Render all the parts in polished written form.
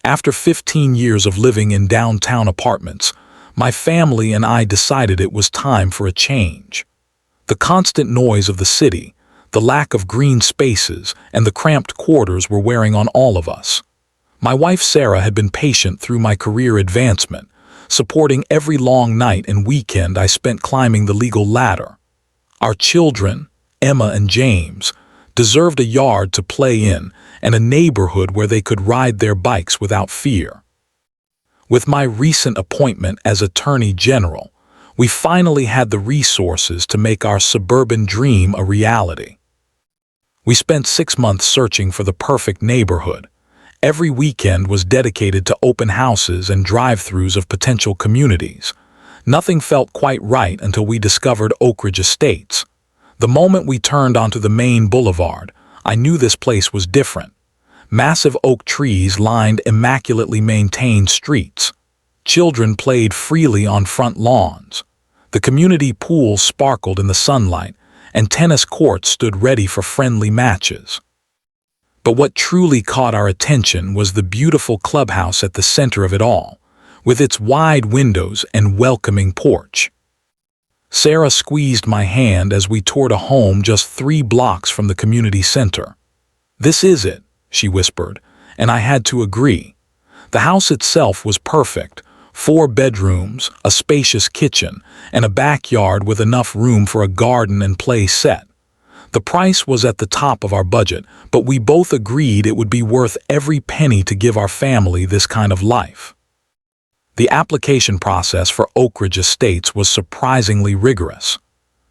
After 15 years of living in downtown apartments, my family and I decided it was time for a change. The constant noise of the city, the lack of green spaces, and the cramped quarters were wearing on all of us. My wife Sarah had been patient through my career advancement, supporting every long night and weekend I spent climbing the legal ladder. Our children, Emma and James, deserved a yard to play in and a neighborhood where they could ride their bikes without fear. With my recent appointment as Attorney General, we finally had the resources to make our suburban dream a reality. We spent 6 months searching for the perfect neighborhood. Every weekend was dedicated to open houses and drive-throughs of potential communities. Nothing felt quite right until we discovered Oak Ridge Estates. The moment we turned onto the main boulevard, I knew this place was different. Massive oak trees lined immaculately maintained streets. Children played freely on front lawns. The community pool sparkled in the sunlight, and tennis courts stood ready for friendly matches. But what truly caught our attention was the beautiful clubhouse at the center of it all, with its wide windows and welcoming porch. Sarah squeezed my hand as we toured a home just 3 blocks from the community center. "This is it," she whispered, and I had to agree. The house itself was perfect: 4 bedrooms, a spacious kitchen, and a backyard with enough room for a garden and play set. The price was at the top of our budget, but we both agreed it would be worth every penny to give our family this kind of life. The application process for Oak Ridge Estates was surprisingly rigorous.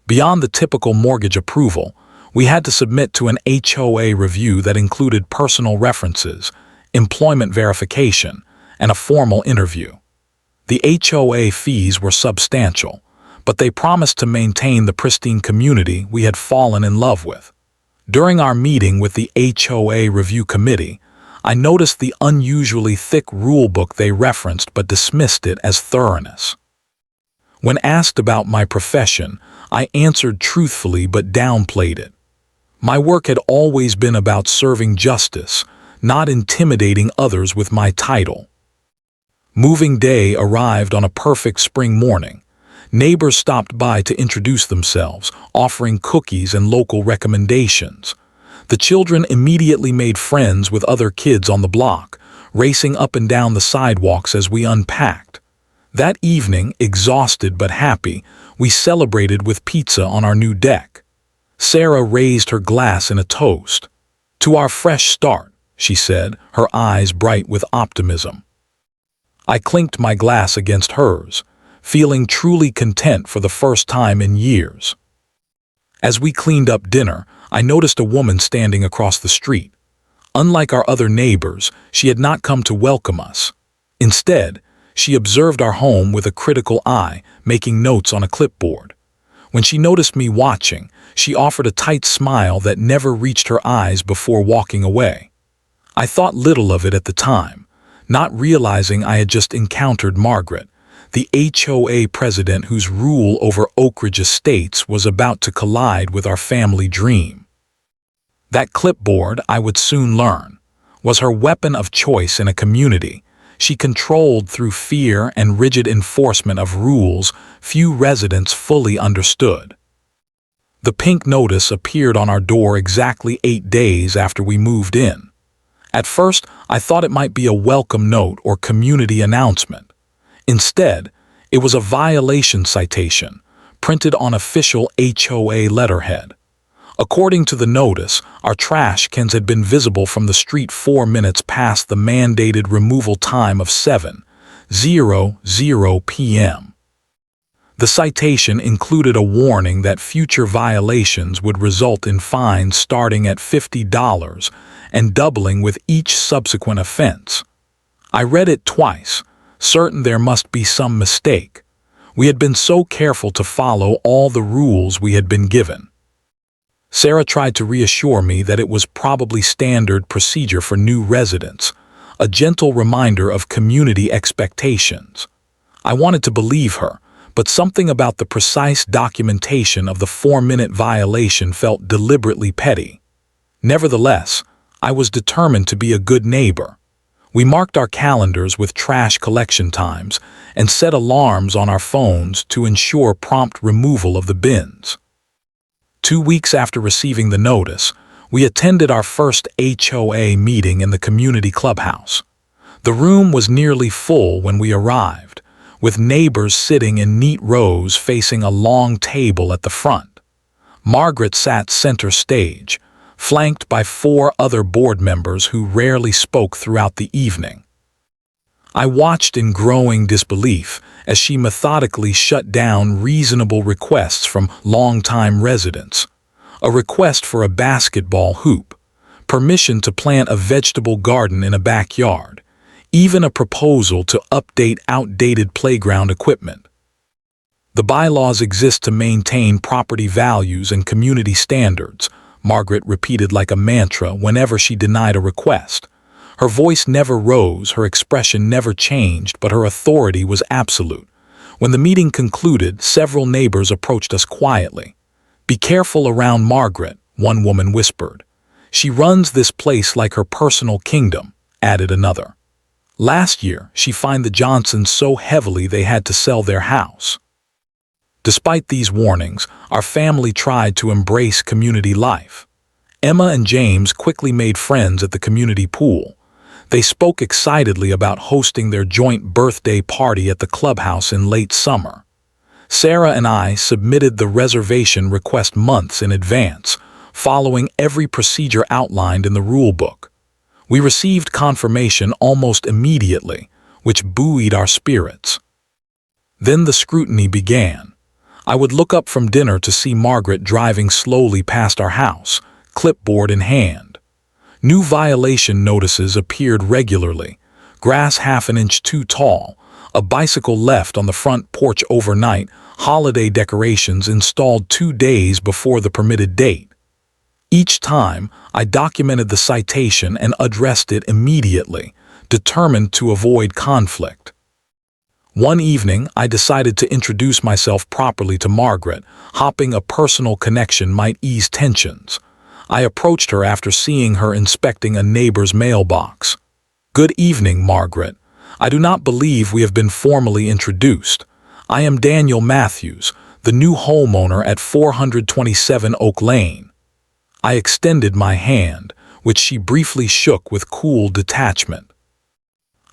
Beyond the typical mortgage approval, we had to submit to an HOA review that included personal references, employment verification, and a formal interview. The HOA fees were substantial, but they promised to maintain the pristine community we had fallen in love with. During our meeting with the HOA review committee, I noticed the unusually thick rulebook they referenced but dismissed it as thoroughness. When asked about my profession, I answered truthfully but downplayed it. My work had always been about serving justice, not intimidating others with my title. Moving day arrived on a perfect spring morning. Neighbors stopped by to introduce themselves, offering cookies and local recommendations. The children immediately made friends with other kids on the block, racing up and down the sidewalks as we unpacked. That evening, exhausted but happy, we celebrated with pizza on our new deck. Sarah raised her glass in a toast. "To our fresh start," she said, her eyes bright with optimism. I clinked my glass against hers, feeling truly content for the first time in years. As we cleaned up dinner, I noticed a woman standing across the street. Unlike our other neighbors, she had not come to welcome us. Instead, she observed our home with a critical eye, making notes on a clipboard. When she noticed me watching, she offered a tight smile that never reached her eyes before walking away. I thought little of it at the time, not realizing I had just encountered Margaret, the HOA president whose rule over Oak Ridge Estates was about to collide with our family dream. That clipboard, I would soon learn, was her weapon of choice in a community she controlled through fear and rigid enforcement of rules few residents fully understood. The pink notice appeared on our door exactly 8 days after we moved in. At first, I thought it might be a welcome note or community announcement. Instead, it was a violation citation, printed on official HOA letterhead. According to the notice, our trash cans had been visible from the street 4 minutes past the mandated removal time of 7:00 p.m. The citation included a warning that future violations would result in fines starting at $50 and doubling with each subsequent offense. I read it twice, certain there must be some mistake. We had been so careful to follow all the rules we had been given. Sarah tried to reassure me that it was probably standard procedure for new residents, a gentle reminder of community expectations. I wanted to believe her, but something about the precise documentation of the 4-minute violation felt deliberately petty. Nevertheless, I was determined to be a good neighbor. We marked our calendars with trash collection times and set alarms on our phones to ensure prompt removal of the bins. 2 weeks after receiving the notice, we attended our first HOA meeting in the community clubhouse. The room was nearly full when we arrived, with neighbors sitting in neat rows facing a long table at the front. Margaret sat center stage, flanked by 4 other board members who rarely spoke throughout the evening. I watched in growing disbelief as she methodically shut down reasonable requests from longtime residents. A request for a basketball hoop, permission to plant a vegetable garden in a backyard, even a proposal to update outdated playground equipment. The bylaws exist to maintain property values and community standards, Margaret repeated like a mantra whenever she denied a request. Her voice never rose, her expression never changed, but her authority was absolute. When the meeting concluded, several neighbors approached us quietly. "Be careful around Margaret," one woman whispered. "She runs this place like her personal kingdom," added another. "Last year, she fined the Johnsons so heavily they had to sell their house." Despite these warnings, our family tried to embrace community life. Emma and James quickly made friends at the community pool. They spoke excitedly about hosting their joint birthday party at the clubhouse in late summer. Sarah and I submitted the reservation request months in advance, following every procedure outlined in the rule book. We received confirmation almost immediately, which buoyed our spirits. Then the scrutiny began. I would look up from dinner to see Margaret driving slowly past our house, clipboard in hand. New violation notices appeared regularly: grass half an inch too tall, a bicycle left on the front porch overnight, holiday decorations installed 2 days before the permitted date. Each time, I documented the citation and addressed it immediately, determined to avoid conflict. One evening, I decided to introduce myself properly to Margaret, hoping a personal connection might ease tensions. I approached her after seeing her inspecting a neighbor's mailbox. "Good evening, Margaret. I do not believe we have been formally introduced. I am Daniel Matthews, the new homeowner at 427 Oak Lane." I extended my hand, which she briefly shook with cool detachment.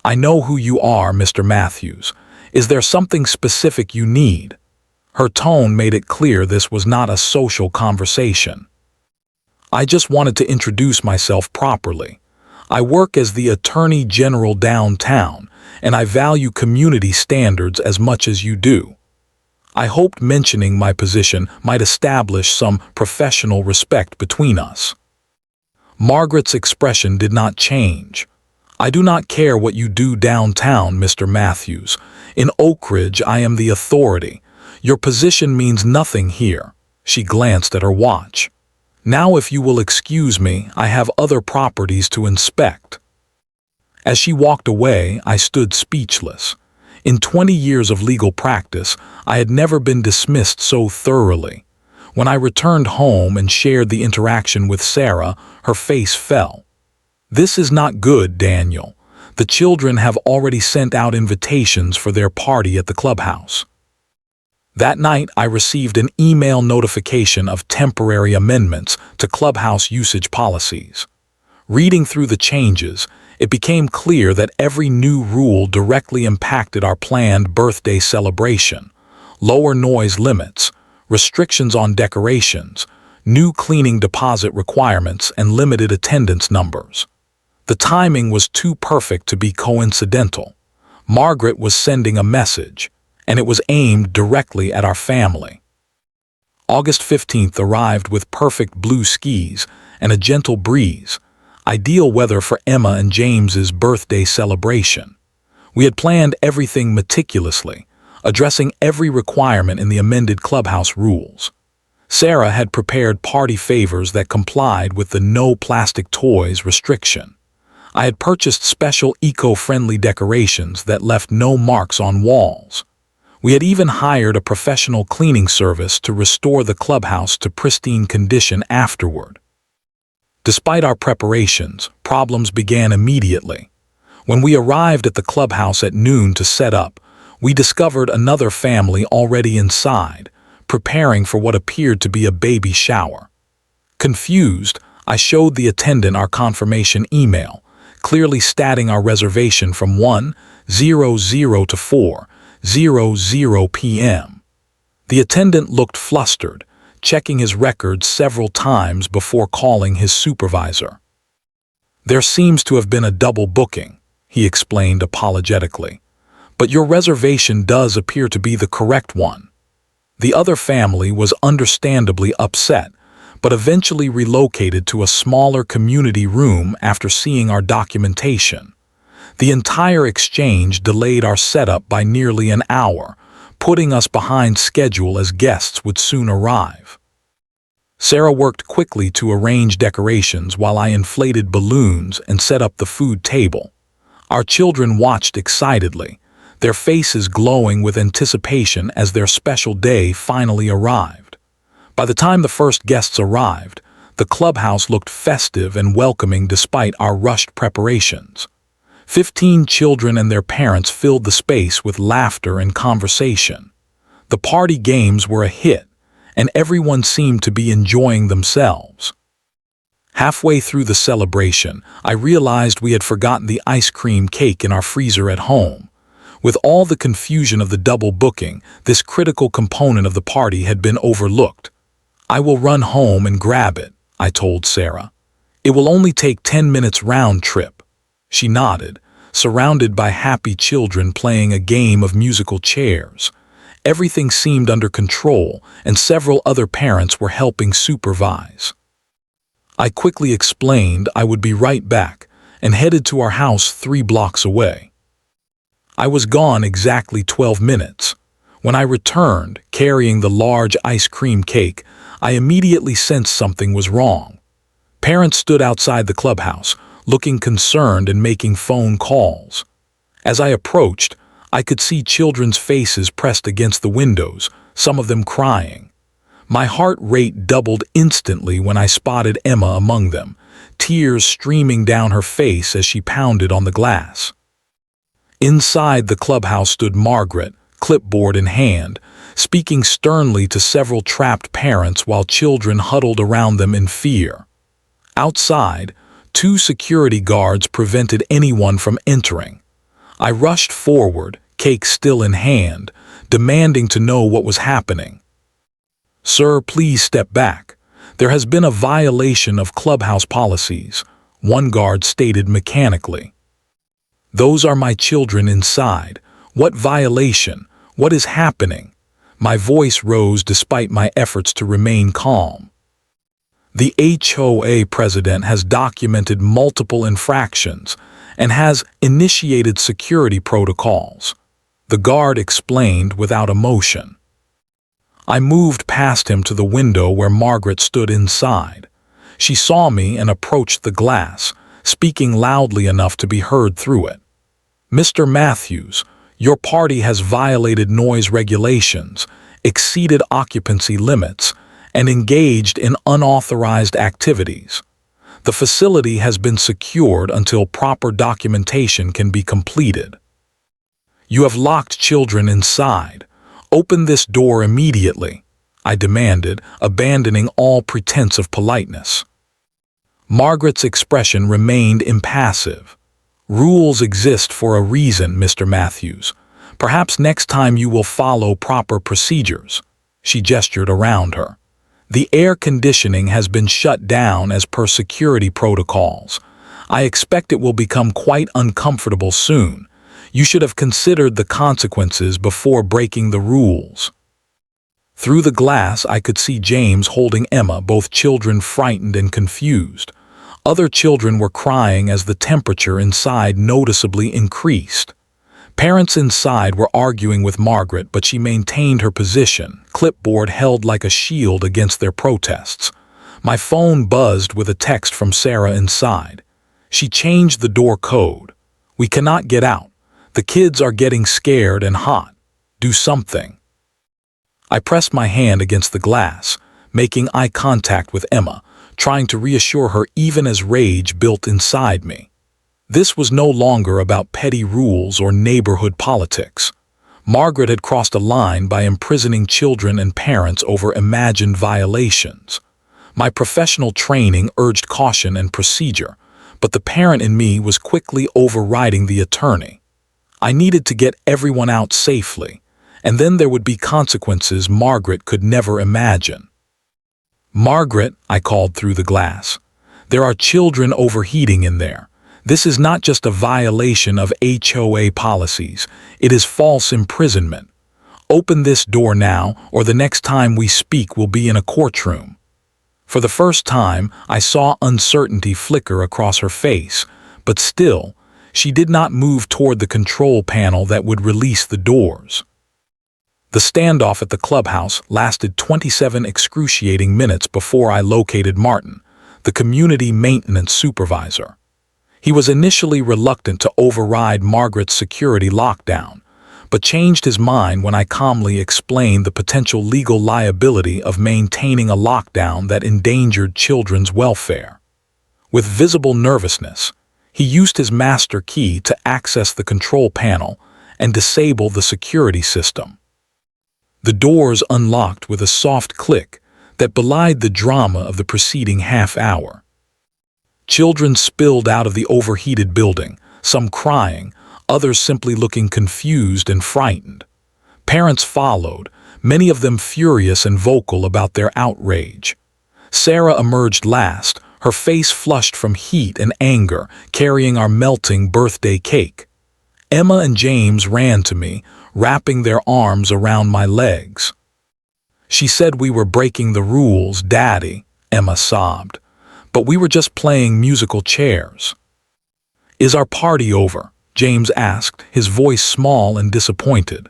"I know who you are, Mr. Matthews. Is there something specific you need?" Her tone made it clear this was not a social conversation. "I just wanted to introduce myself properly. I work as the Attorney General downtown, and I value community standards as much as you do. I hoped mentioning my position might establish some professional respect between us." Margaret's expression did not change. "I do not care what you do downtown, Mr. Matthews. In Oak Ridge, I am the authority. Your position means nothing here." She glanced at her watch. "Now, if you will excuse me, I have other properties to inspect." As she walked away, I stood speechless. In 20 years of legal practice, I had never been dismissed so thoroughly. When I returned home and shared the interaction with Sarah, her face fell. "This is not good, Daniel. The children have already sent out invitations for their party at the clubhouse." That night, I received an email notification of temporary amendments to clubhouse usage policies. Reading through the changes, it became clear that every new rule directly impacted our planned birthday celebration: lower noise limits, restrictions on decorations, new cleaning deposit requirements, and limited attendance numbers. The timing was too perfect to be coincidental. Margaret was sending a message, and it was aimed directly at our family. August 15th arrived with perfect blue skies and a gentle breeze, ideal weather for Emma and James's birthday celebration. We had planned everything meticulously, addressing every requirement in the amended clubhouse rules. Sarah had prepared party favors that complied with the no plastic toys restriction. I had purchased special eco-friendly decorations that left no marks on walls. We had even hired a professional cleaning service to restore the clubhouse to pristine condition afterward. Despite our preparations, problems began immediately. When we arrived at the clubhouse at noon to set up, we discovered another family already inside, preparing for what appeared to be a baby shower. Confused, I showed the attendant our confirmation email, clearly stating our reservation from 1:00 to 4:00 p.m. The attendant looked flustered, checking his records several times before calling his supervisor. "There seems to have been a double booking," he explained apologetically, "but your reservation does appear to be the correct one." The other family was understandably upset, but eventually relocated to a smaller community room after seeing our documentation. The entire exchange delayed our setup by nearly an hour, putting us behind schedule as guests would soon arrive. Sarah worked quickly to arrange decorations while I inflated balloons and set up the food table. Our children watched excitedly, their faces glowing with anticipation as their special day finally arrived. By the time the first guests arrived, the clubhouse looked festive and welcoming despite our rushed preparations. 15 children and their parents filled the space with laughter and conversation. The party games were a hit, and everyone seemed to be enjoying themselves. Halfway through the celebration, I realized we had forgotten the ice cream cake in our freezer at home. With all the confusion of the double booking, this critical component of the party had been overlooked. "I will run home and grab it," I told Sarah. "It will only take 10 minutes round trip." She nodded, surrounded by happy children playing a game of musical chairs. Everything seemed under control, and several other parents were helping supervise. I quickly explained I would be right back and headed to our house 3 blocks away. I was gone exactly 12 minutes. When I returned, carrying the large ice cream cake, I immediately sensed something was wrong. Parents stood outside the clubhouse, looking concerned and making phone calls. As I approached, I could see children's faces pressed against the windows, some of them crying. My heart rate doubled instantly when I spotted Emma among them, tears streaming down her face as she pounded on the glass. Inside the clubhouse stood Margaret, clipboard in hand, speaking sternly to several trapped parents while children huddled around them in fear. Outside, 2 security guards prevented anyone from entering. I rushed forward, cake still in hand, demanding to know what was happening. "Sir, please step back. There has been a violation of clubhouse policies," one guard stated mechanically. "Those are my children inside. What violation? What is happening?" My voice rose despite my efforts to remain calm. "The HOA president has documented multiple infractions and has initiated security protocols," the guard explained without emotion. I moved past him to the window where Margaret stood inside. She saw me and approached the glass, speaking loudly enough to be heard through it. "Mr. Matthews, your party has violated noise regulations, exceeded occupancy limits, and engaged in unauthorized activities. The facility has been secured until proper documentation can be completed. You have locked children inside. Open this door immediately," I demanded, abandoning all pretense of politeness. Margaret's expression remained impassive. "Rules exist for a reason, Mr. Matthews. Perhaps next time you will follow proper procedures." She gestured around her. "The air conditioning has been shut down as per security protocols. I expect it will become quite uncomfortable soon. You should have considered the consequences before breaking the rules." Through the glass, I could see James holding Emma, both children frightened and confused. Other children were crying as the temperature inside noticeably increased. Parents inside were arguing with Margaret, but she maintained her position, clipboard held like a shield against their protests. My phone buzzed with a text from Sarah inside. She changed the door code. "We cannot get out. The kids are getting scared and hot. Do something." I pressed my hand against the glass, making eye contact with Emma, trying to reassure her even as rage built inside me. This was no longer about petty rules or neighborhood politics. Margaret had crossed a line by imprisoning children and parents over imagined violations. My professional training urged caution and procedure, but the parent in me was quickly overriding the attorney. I needed to get everyone out safely, and then there would be consequences Margaret could never imagine. "Margaret," I called through the glass, "there are children overheating in there. This is not just a violation of HOA policies, it is false imprisonment. Open this door now, or the next time we speak will be in a courtroom." For the first time, I saw uncertainty flicker across her face, but still, she did not move toward the control panel that would release the doors. The standoff at the clubhouse lasted 27 excruciating minutes before I located Martin, the community maintenance supervisor. He was initially reluctant to override Margaret's security lockdown, but changed his mind when I calmly explained the potential legal liability of maintaining a lockdown that endangered children's welfare. With visible nervousness, he used his master key to access the control panel and disable the security system. The doors unlocked with a soft click that belied the drama of the preceding half hour. Children spilled out of the overheated building, some crying, others simply looking confused and frightened. Parents followed, many of them furious and vocal about their outrage. Sarah emerged last, her face flushed from heat and anger, carrying our melting birthday cake. Emma and James ran to me, wrapping their arms around my legs. "She said we were breaking the rules, Daddy," Emma sobbed. "But we were just playing musical chairs." "Is our party over?" James asked, his voice small and disappointed.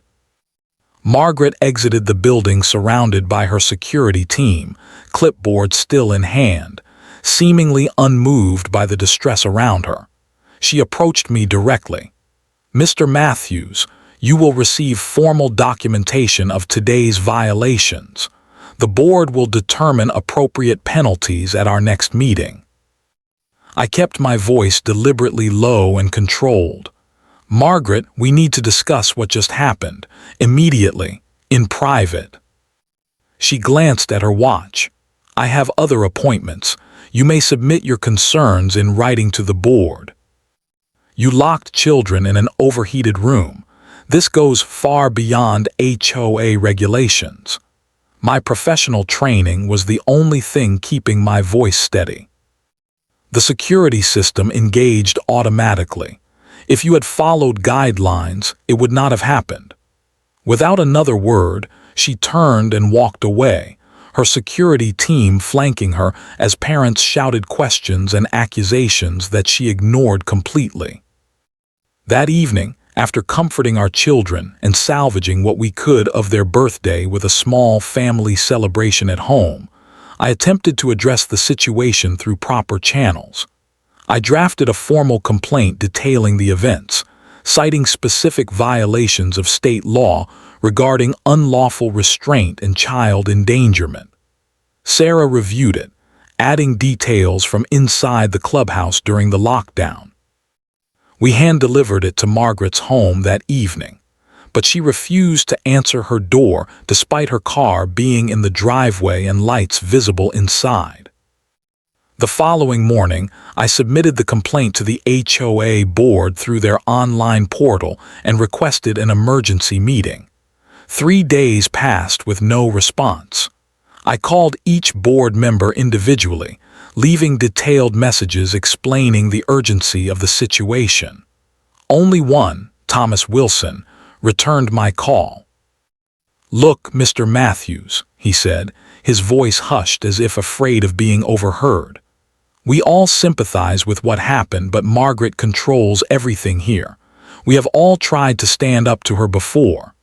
Margaret exited the building surrounded by her security team, clipboard still in hand, seemingly unmoved by the distress around her. She approached me directly. "Mr. Matthews, you will receive formal documentation of today's violations. The board will determine appropriate penalties at our next meeting." I kept my voice deliberately low and controlled. "Margaret, we need to discuss what just happened, immediately, in private." She glanced at her watch. "I have other appointments. You may submit your concerns in writing to the board." "You locked children in an overheated room. This goes far beyond HOA regulations." My professional training was the only thing keeping my voice steady. The security system engaged automatically. If you had followed guidelines, it would not have happened. Without another word, she turned and walked away, her security team flanking her as parents shouted questions and accusations that she ignored completely. That evening, after comforting our children and salvaging what we could of their birthday with a small family celebration at home, I attempted to address the situation through proper channels. I drafted a formal complaint detailing the events, citing specific violations of state law regarding unlawful restraint and child endangerment. Sarah reviewed it, adding details from inside the clubhouse during the lockdown. We hand-delivered it to Margaret's home that evening, but she refused to answer her door despite her car being in the driveway and lights visible inside. The following morning, I submitted the complaint to the HOA board through their online portal and requested an emergency meeting. 3 days passed with no response. I called each board member individually, leaving detailed messages explaining the urgency of the situation. Only one, Thomas Wilson, returned my call. "Look, Mr. Matthews," he said, his voice hushed as if afraid of being overheard. "We all sympathize with what happened, but Margaret controls everything here. We have all tried to stand up to her before.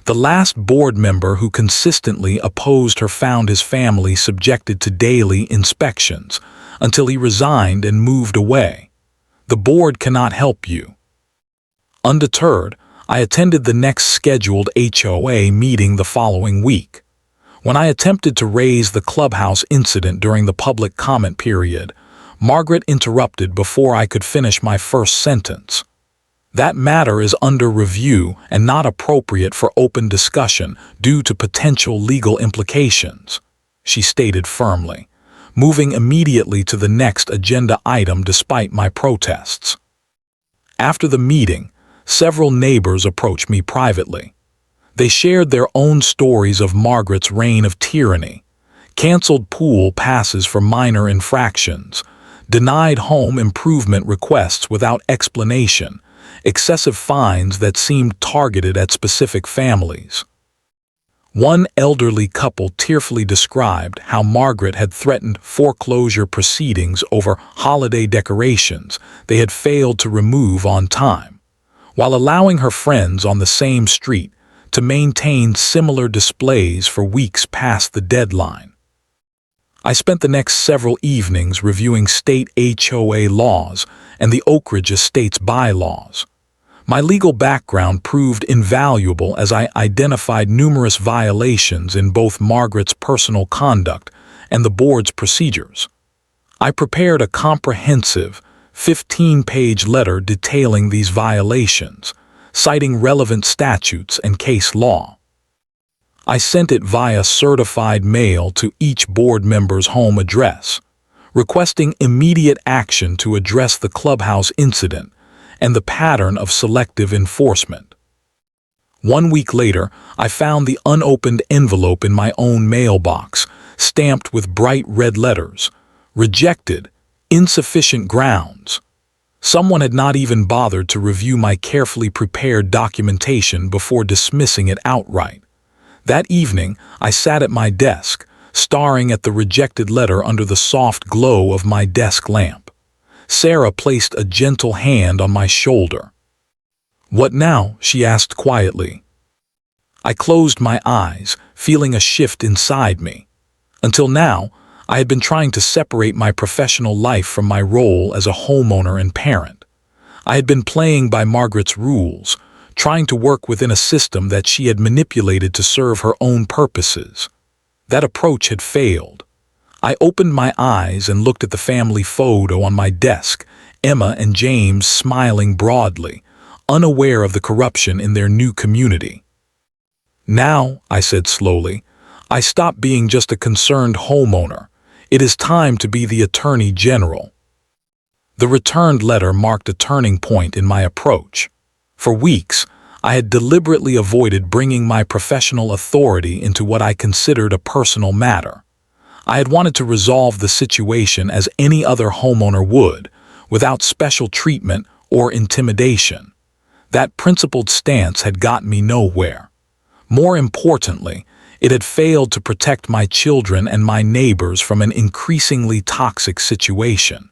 The last board member who consistently opposed her found his family subjected to daily inspections until he resigned and moved away. The board cannot help you." Undeterred, I attended the next scheduled HOA meeting the following week. When I attempted to raise the clubhouse incident during the public comment period, Margaret interrupted before I could finish my first sentence. That matter is under review and not appropriate for open discussion due to potential legal implications, she stated firmly, moving immediately to the next agenda item despite my protests. After the meeting, several neighbors approached me privately. They shared their own stories of Margaret's reign of tyranny, canceled pool passes for minor infractions, denied home improvement requests without explanation, excessive fines that seemed targeted at specific families. One elderly couple tearfully described how Margaret had threatened foreclosure proceedings over holiday decorations they had failed to remove on time, while allowing her friends on the same street to maintain similar displays for weeks past the deadline. I spent the next several evenings reviewing state HOA laws and the Oak Ridge Estates bylaws. My legal background proved invaluable as I identified numerous violations in both Margaret's personal conduct and the board's procedures. I prepared a comprehensive, 15-page letter detailing these violations, citing relevant statutes and case law. I sent it via certified mail to each board member's home address, requesting immediate action to address the Clubhouse incident and the pattern of selective enforcement. 1 week later, I found the unopened envelope in my own mailbox, stamped with bright red letters, "Rejected, insufficient grounds." Someone had not even bothered to review my carefully prepared documentation before dismissing it outright. That evening, I sat at my desk, staring at the rejected letter under the soft glow of my desk lamp. Sarah placed a gentle hand on my shoulder. "What now?" she asked quietly. I closed my eyes, feeling a shift inside me. Until now, I had been trying to separate my professional life from my role as a homeowner and parent. I had been playing by Margaret's rules, trying to work within a system that she had manipulated to serve her own purposes. That approach had failed. I opened my eyes and looked at the family photo on my desk, Emma and James smiling broadly, unaware of the corruption in their new community. "Now," I said slowly, "I stopped being just a concerned homeowner. It is time to be the Attorney General." The returned letter marked a turning point in my approach. For weeks, I had deliberately avoided bringing my professional authority into what I considered a personal matter. I had wanted to resolve the situation as any other homeowner would, without special treatment or intimidation. That principled stance had gotten me nowhere. More importantly, it had failed to protect my children and my neighbors from an increasingly toxic situation.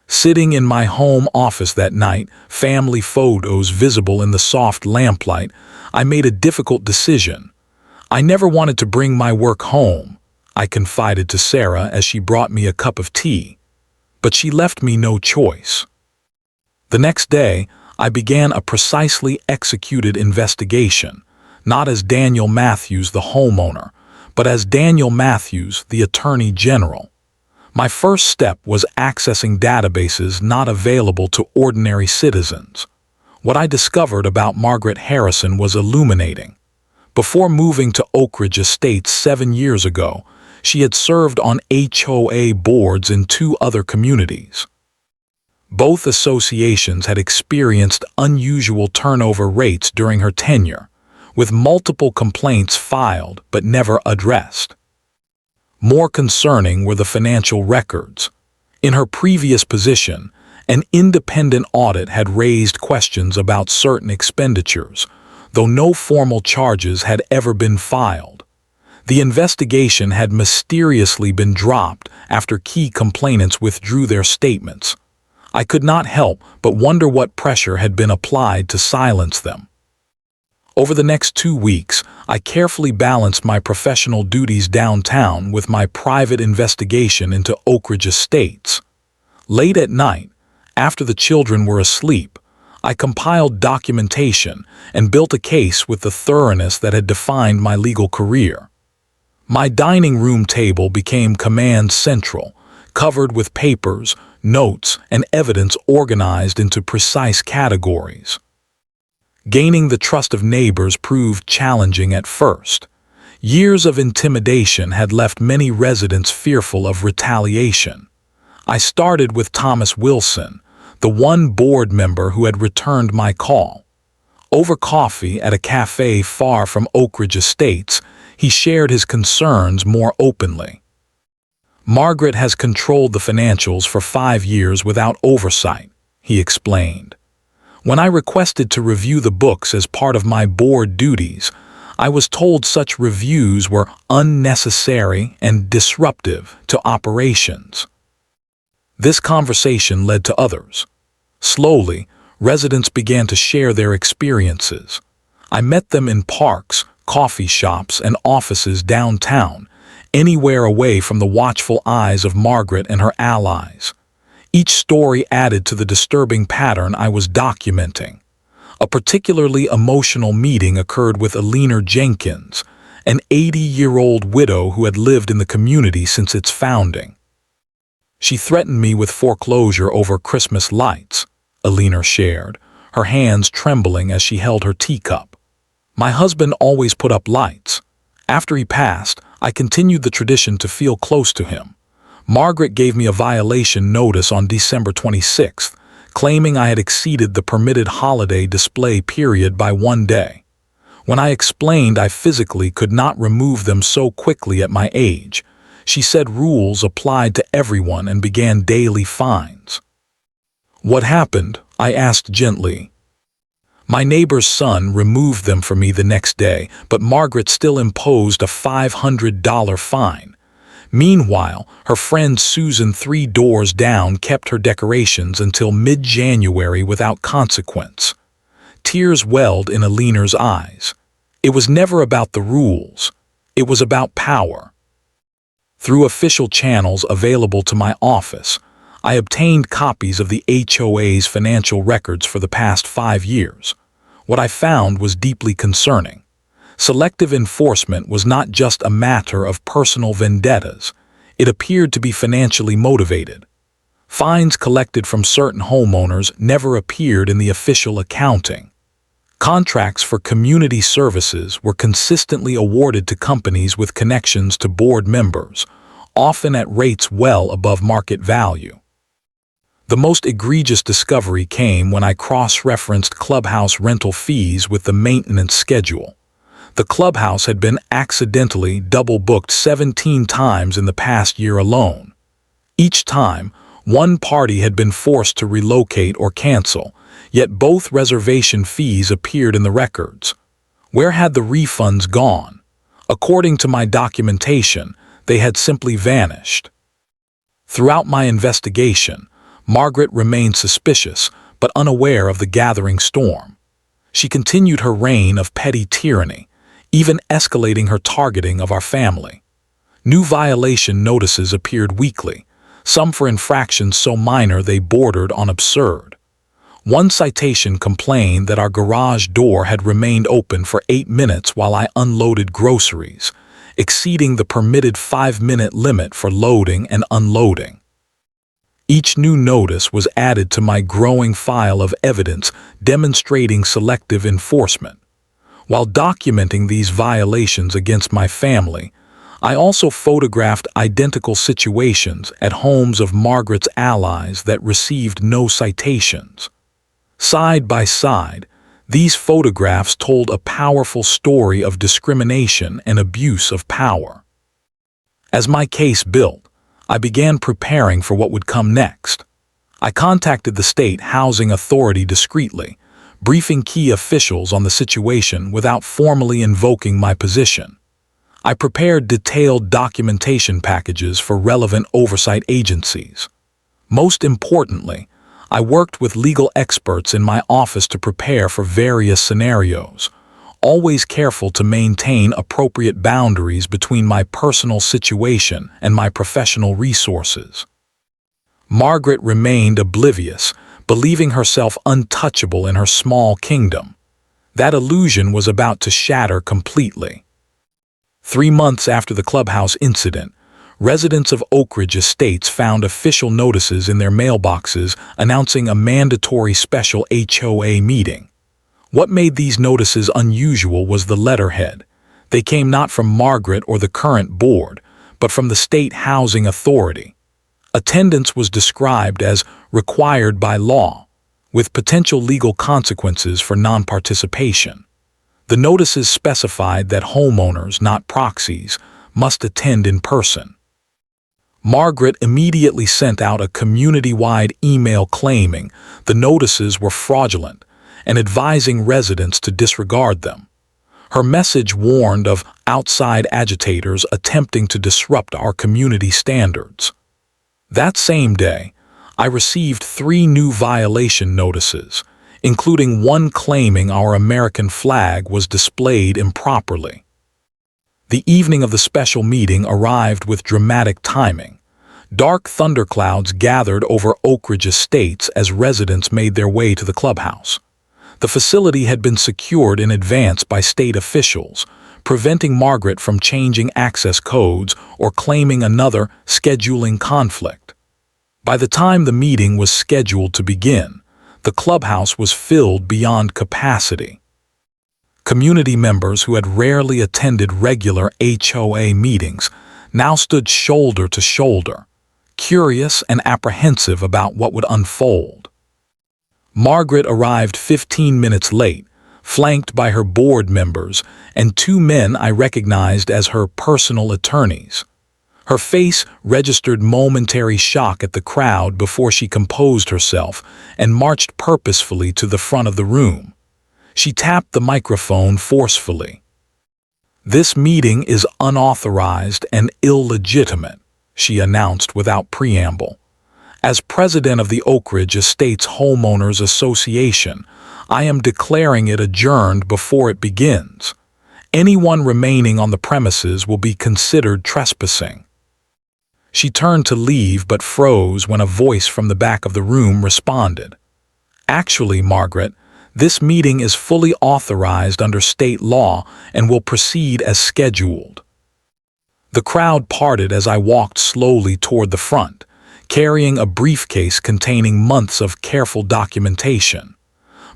Sitting in my home office that night, family photos visible in the soft lamplight, I made a difficult decision. I never wanted to bring my work home, I confided to Sarah as she brought me a cup of tea. But she left me no choice. The next day, I began a precisely executed investigation, not as Daniel Matthews, the homeowner, but as Daniel Matthews, the Attorney General. My first step was accessing databases not available to ordinary citizens. What I discovered about Margaret Harrison was illuminating. Before moving to Oak Ridge Estates 7 years ago, she had served on HOA boards in 2 other communities. Both associations had experienced unusual turnover rates during her tenure, with multiple complaints filed but never addressed. More concerning were the financial records. In her previous position, an independent audit had raised questions about certain expenditures, though no formal charges had ever been filed. The investigation had mysteriously been dropped after key complainants withdrew their statements. I could not help but wonder what pressure had been applied to silence them. Over the next 2 weeks, I carefully balanced my professional duties downtown with my private investigation into Oak Ridge Estates. Late at night, after the children were asleep, I compiled documentation and built a case with the thoroughness that had defined my legal career. My dining room table became command central, covered with papers, notes, and evidence organized into precise categories. Gaining the trust of neighbors proved challenging at first. Years of intimidation had left many residents fearful of retaliation. I started with Thomas Wilson, the one board member who had returned my call. Over coffee at a cafe far from Oak Ridge Estates, he shared his concerns more openly. "Margaret has controlled the financials for 5 years without oversight," he explained. "When I requested to review the books as part of my board duties, I was told such reviews were unnecessary and disruptive to operations." This conversation led to others. Slowly, residents began to share their experiences. I met them in parks, coffee shops, and offices downtown, anywhere away from the watchful eyes of Margaret and her allies. Each story added to the disturbing pattern I was documenting. A particularly emotional meeting occurred with Alina Jenkins, an 80-year-old widow who had lived in the community since its founding. "She threatened me with foreclosure over Christmas lights," Alina shared, her hands trembling as she held her teacup. "My husband always put up lights. After he passed, I continued the tradition to feel close to him. Margaret gave me a violation notice on December 26th, claiming I had exceeded the permitted holiday display period by 1 day. When I explained I physically could not remove them so quickly at my age, she said rules applied to everyone and began daily fines." "What happened?" I asked gently. "My neighbor's son removed them for me the next day, but Margaret still imposed a $500 fine. Meanwhile, her friend Susan 3 doors down kept her decorations until mid-January without consequence." Tears welled in Alina's eyes. It was never about the rules. It was about power. Through official channels available to my office, I obtained copies of the HOA's financial records for the past 5 years. What I found was deeply concerning. Selective enforcement was not just a matter of personal vendettas. It appeared to be financially motivated. Fines collected from certain homeowners never appeared in the official accounting. Contracts for community services were consistently awarded to companies with connections to board members, often at rates well above market value. The most egregious discovery came when I cross-referenced clubhouse rental fees with the maintenance schedule. The clubhouse had been accidentally double-booked 17 times in the past year alone. Each time, one party had been forced to relocate or cancel, yet both reservation fees appeared in the records. Where had the refunds gone? According to my documentation, they had simply vanished. Throughout my investigation, Margaret remained suspicious but unaware of the gathering storm. She continued her reign of petty tyranny, even escalating her targeting of our family. New violation notices appeared weekly, some for infractions so minor they bordered on absurd. One citation complained that our garage door had remained open for 8 minutes while I unloaded groceries, exceeding the permitted 5-minute limit for loading and unloading. Each new notice was added to my growing file of evidence demonstrating selective enforcement. While documenting these violations against my family, I also photographed identical situations at homes of Margaret's allies that received no citations. Side by side, these photographs told a powerful story of discrimination and abuse of power. As my case built, I began preparing for what would come next. I contacted the State Housing Authority discreetly, briefing key officials on the situation without formally invoking my position. I prepared detailed documentation packages for relevant oversight agencies. Most importantly, I worked with legal experts in my office to prepare for various scenarios, always careful to maintain appropriate boundaries between my personal situation and my professional resources. Margaret remained oblivious, believing herself untouchable in her small kingdom. That illusion was about to shatter completely. 3 months after the clubhouse incident, residents of Oak Ridge Estates found official notices in their mailboxes announcing a mandatory special HOA meeting. What made these notices unusual was the letterhead. They came not from Margaret or the current board, but from the State Housing Authority. Attendance was described as required by law, with potential legal consequences for non-participation. The notices specified that homeowners, not proxies, must attend in person. Margaret immediately sent out a community-wide email claiming the notices were fraudulent and advising residents to disregard them. Her message warned of outside agitators attempting to disrupt our community standards. That same day, I received 3 new violation notices, including one claiming our American flag was displayed improperly. The evening of the special meeting arrived with dramatic timing. Dark thunderclouds gathered over Oak Ridge Estates as residents made their way to the clubhouse. The facility had been secured in advance by state officials, preventing Margaret from changing access codes or claiming another scheduling conflict. By the time the meeting was scheduled to begin, the clubhouse was filled beyond capacity. Community members who had rarely attended regular HOA meetings now stood shoulder to shoulder, curious and apprehensive about what would unfold. Margaret arrived 15 minutes late, flanked by her board members and 2 men I recognized as her personal attorneys. Her face registered momentary shock at the crowd before she composed herself and marched purposefully to the front of the room. She tapped the microphone forcefully. "This meeting is unauthorized and illegitimate," she announced without preamble. "As president of the Oak Ridge Estates Homeowners Association, I am declaring it adjourned before it begins. Anyone remaining on the premises will be considered trespassing." She turned to leave but froze when a voice from the back of the room responded. "Actually, Margaret, this meeting is fully authorized under state law and will proceed as scheduled." The crowd parted as I walked slowly toward the front, carrying a briefcase containing months of careful documentation.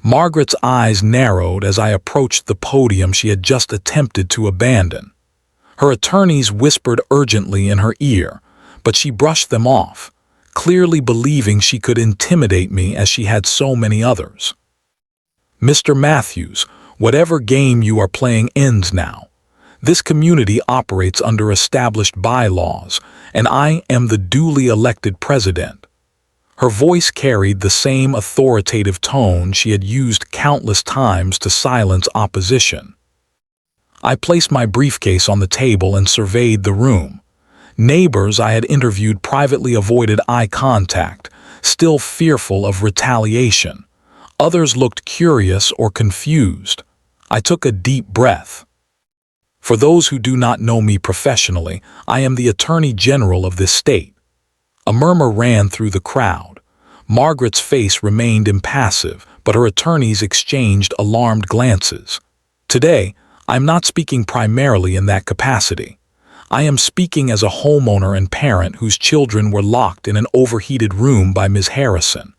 Margaret's eyes narrowed as I approached the podium she had just attempted to abandon. Her attorneys whispered urgently in her ear, but she brushed them off, clearly believing she could intimidate me as she had so many others. "Mr. Matthews, whatever game you are playing ends now. This community operates under established bylaws, and I am the duly elected president." Her voice carried the same authoritative tone she had used countless times to silence opposition. I placed my briefcase on the table and surveyed the room. Neighbors I had interviewed privately avoided eye contact, still fearful of retaliation. Others looked curious or confused. I took a deep breath. For those who do not know me professionally, I am the Attorney General of this state. A murmur ran through the crowd. Margaret's face remained impassive, but her attorneys exchanged alarmed glances. Today, I'm not speaking primarily in that capacity. I am speaking as a homeowner and parent whose children were locked in an overheated room by Ms. Harrison.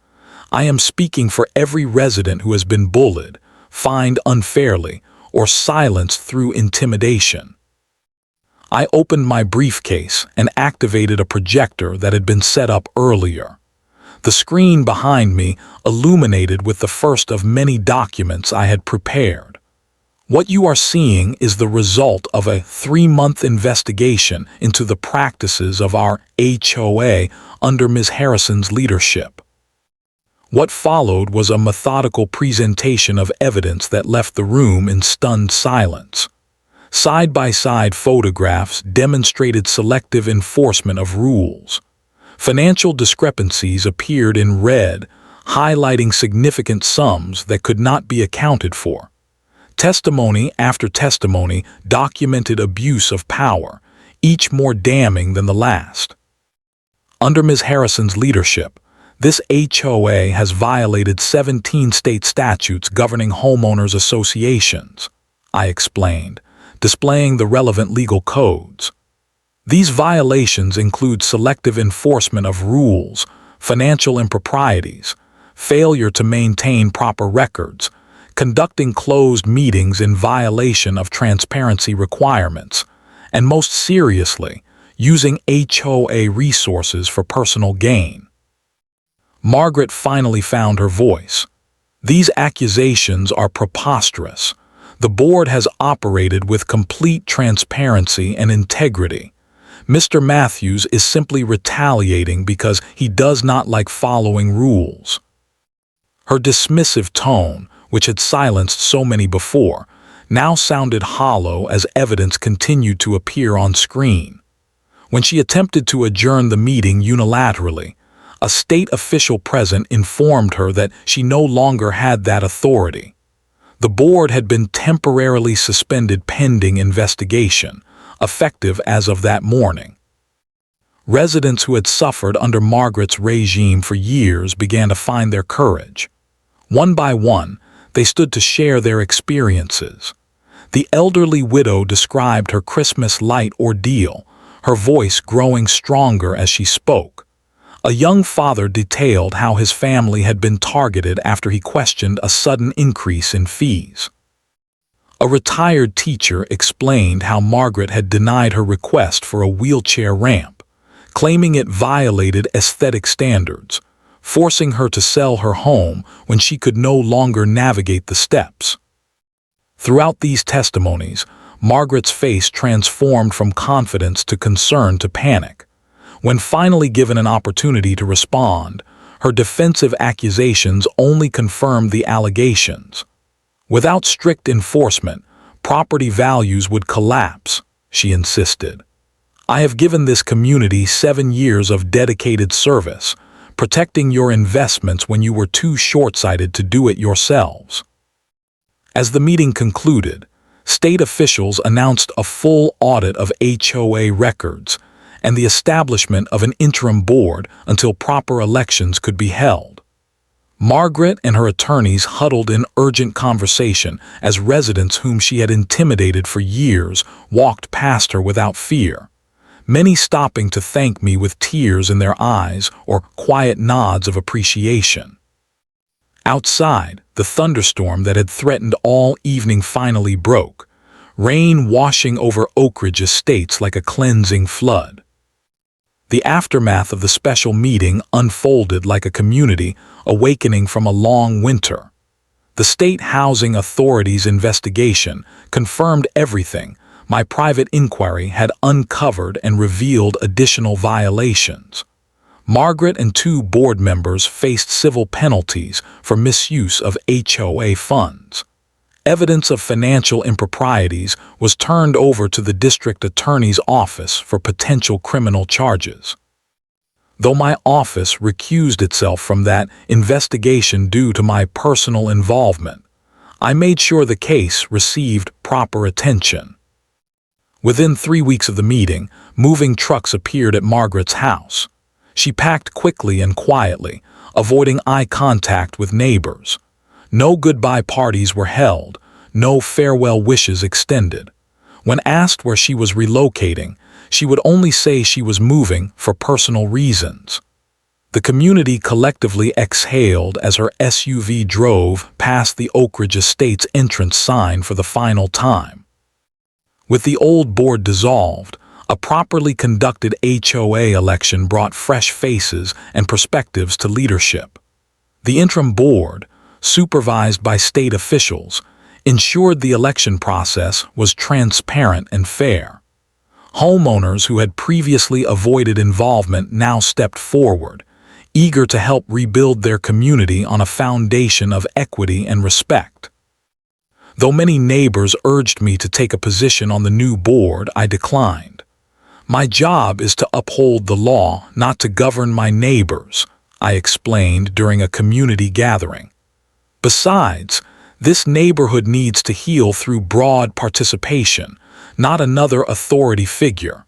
I am speaking for every resident who has been bullied, fined unfairly, or silenced through intimidation. I opened my briefcase and activated a projector that had been set up earlier. The screen behind me illuminated with the first of many documents I had prepared. What you are seeing is the result of a 3-month investigation into the practices of our HOA under Ms. Harrison's leadership. What followed was a methodical presentation of evidence that left the room in stunned silence. Side-by-side photographs demonstrated selective enforcement of rules. Financial discrepancies appeared in red, highlighting significant sums that could not be accounted for. Testimony after testimony documented abuse of power, each more damning than the last. Under Ms. Harrison's leadership, this HOA has violated 17 state statutes governing homeowners associations, I explained, displaying the relevant legal codes. These violations include selective enforcement of rules, financial improprieties, failure to maintain proper records, conducting closed meetings in violation of transparency requirements, and most seriously, using HOA resources for personal gain. Margaret finally found her voice. These accusations are preposterous. The board has operated with complete transparency and integrity. Mr. Matthews is simply retaliating because he does not like following rules. Her dismissive tone, which had silenced so many before, now sounded hollow as evidence continued to appear on screen. When she attempted to adjourn the meeting unilaterally, a state official present informed her that she no longer had that authority. The board had been temporarily suspended pending investigation, effective as of that morning. Residents who had suffered under Margaret's regime for years began to find their courage. One by one, they stood to share their experiences. The elderly widow described her Christmas light ordeal, her voice growing stronger as she spoke. A young father detailed how his family had been targeted after he questioned a sudden increase in fees. A retired teacher explained how Margaret had denied her request for a wheelchair ramp, claiming it violated aesthetic standards, forcing her to sell her home when she could no longer navigate the steps. Throughout these testimonies, Margaret's face transformed from confidence to concern to panic. When finally given an opportunity to respond, her defensive accusations only confirmed the allegations. Without strict enforcement, property values would collapse, she insisted. I have given this community 7 years of dedicated service, protecting your investments when you were too short-sighted to do it yourselves. As the meeting concluded, state officials announced a full audit of HOA records and the establishment of an interim board until proper elections could be held. Margaret and her attorneys huddled in urgent conversation as residents whom she had intimidated for years walked past her without fear, many stopping to thank me with tears in their eyes or quiet nods of appreciation. Outside, the thunderstorm that had threatened all evening finally broke, rain washing over Oak Ridge Estates like a cleansing flood. The aftermath of the special meeting unfolded like a community awakening from a long winter. The State Housing Authority's investigation confirmed everything my private inquiry had uncovered and revealed additional violations. Margaret and 2 board members faced civil penalties for misuse of HOA funds. Evidence of financial improprieties was turned over to the district attorney's office for potential criminal charges. Though my office recused itself from that investigation due to my personal involvement, I made sure the case received proper attention. Within 3 weeks of the meeting, moving trucks appeared at Margaret's house. She packed quickly and quietly, avoiding eye contact with neighbors. No goodbye parties were held, no farewell wishes extended. When asked where she was relocating, she would only say she was moving for personal reasons. The community collectively exhaled as her SUV drove past the Oak Ridge Estates entrance sign for the final time. With the old board dissolved, a properly conducted HOA election brought fresh faces and perspectives to leadership. The interim board, supervised by state officials, ensured the election process was transparent and fair. Homeowners who had previously avoided involvement now stepped forward, eager to help rebuild their community on a foundation of equity and respect. Though many neighbors urged me to take a position on the new board, I declined. My job is to uphold the law, not to govern my neighbors, I explained during a community gathering. Besides, this neighborhood needs to heal through broad participation, not another authority figure.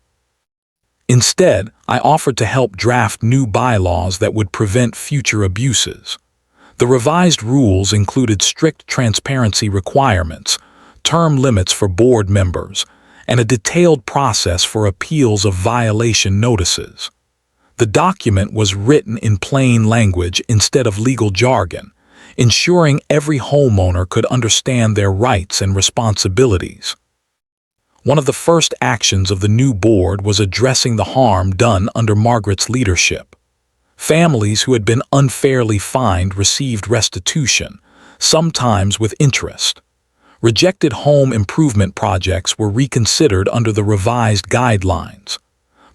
Instead, I offered to help draft new bylaws that would prevent future abuses. The revised rules included strict transparency requirements, term limits for board members, and a detailed process for appeals of violation notices. The document was written in plain language instead of legal jargon, ensuring every homeowner could understand their rights and responsibilities. One of the first actions of the new board was addressing the harm done under Margaret's leadership. Families who had been unfairly fined received restitution, sometimes with interest. Rejected home improvement projects were reconsidered under the revised guidelines.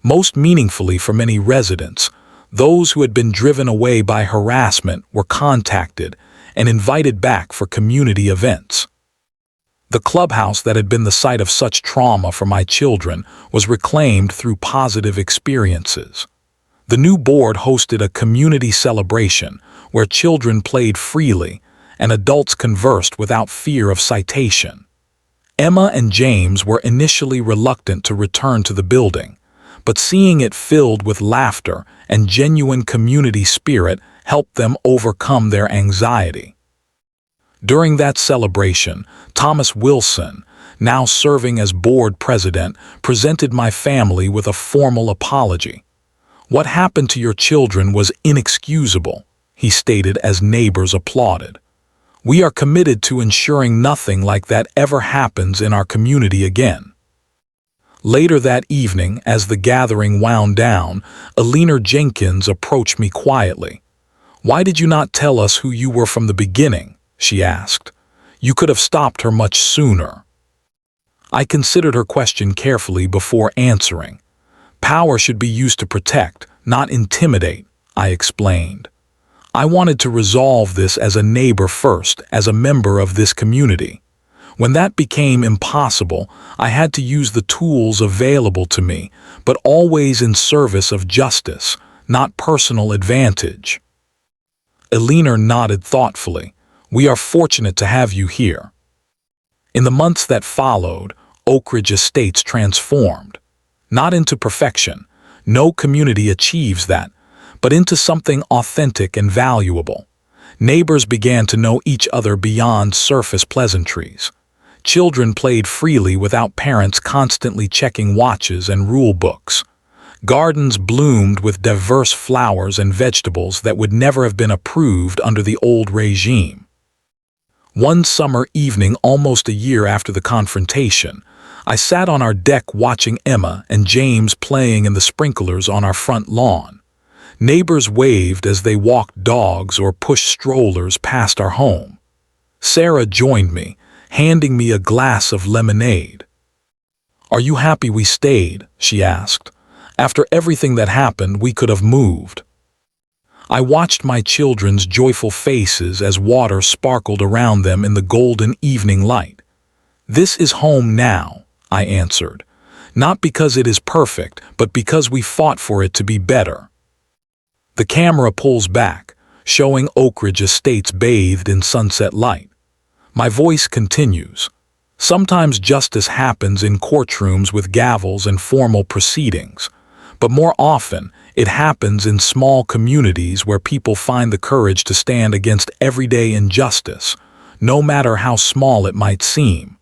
Most meaningfully for many residents, those who had been driven away by harassment were contacted and invited back for community events. The clubhouse that had been the site of such trauma for my children was reclaimed through positive experiences. The new board hosted a community celebration where children played freely and adults conversed without fear of citation. Emma and James were initially reluctant to return to the building, but seeing it filled with laughter and genuine community spirit helped them overcome their anxiety. During that celebration, Thomas Wilson, now serving as board president, presented my family with a formal apology. "What happened to your children was inexcusable," he stated as neighbors applauded. "We are committed to ensuring nothing like that ever happens in our community again." Later that evening, as the gathering wound down, Eleanor Jenkins approached me quietly. "Why did you not tell us who you were from the beginning?" she asked. "You could have stopped her much sooner." I considered her question carefully before answering. "Power should be used to protect, not intimidate," I explained. "I wanted to resolve this as a neighbor first, as a member of this community. When that became impossible, I had to use the tools available to me, but always in service of justice, not personal advantage." Eleanor nodded thoughtfully. "We are fortunate to have you here." In the months that followed, Oak Ridge Estates transformed. Not into perfection, no community achieves that, but into something authentic and valuable. Neighbors began to know each other beyond surface pleasantries. Children played freely without parents constantly checking watches and rule books. Gardens bloomed with diverse flowers and vegetables that would never have been approved under the old regime. One summer evening, almost a year after the confrontation, I sat on our deck watching Emma and James playing in the sprinklers on our front lawn. Neighbors waved as they walked dogs or pushed strollers past our home. Sarah joined me, handing me a glass of lemonade. "Are you happy we stayed?" she asked. "After everything that happened, we could have moved." I watched my children's joyful faces as water sparkled around them in the golden evening light. "This is home now," I answered. "Not because it is perfect, but because we fought for it to be better." The camera pulls back, showing Oak Ridge Estates bathed in sunset light. My voice continues. Sometimes justice happens in courtrooms with gavels and formal proceedings, but more often it happens in small communities where people find the courage to stand against everyday injustice, no matter how small it might seem.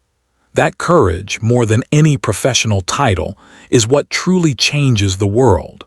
That courage, more than any professional title, is what truly changes the world.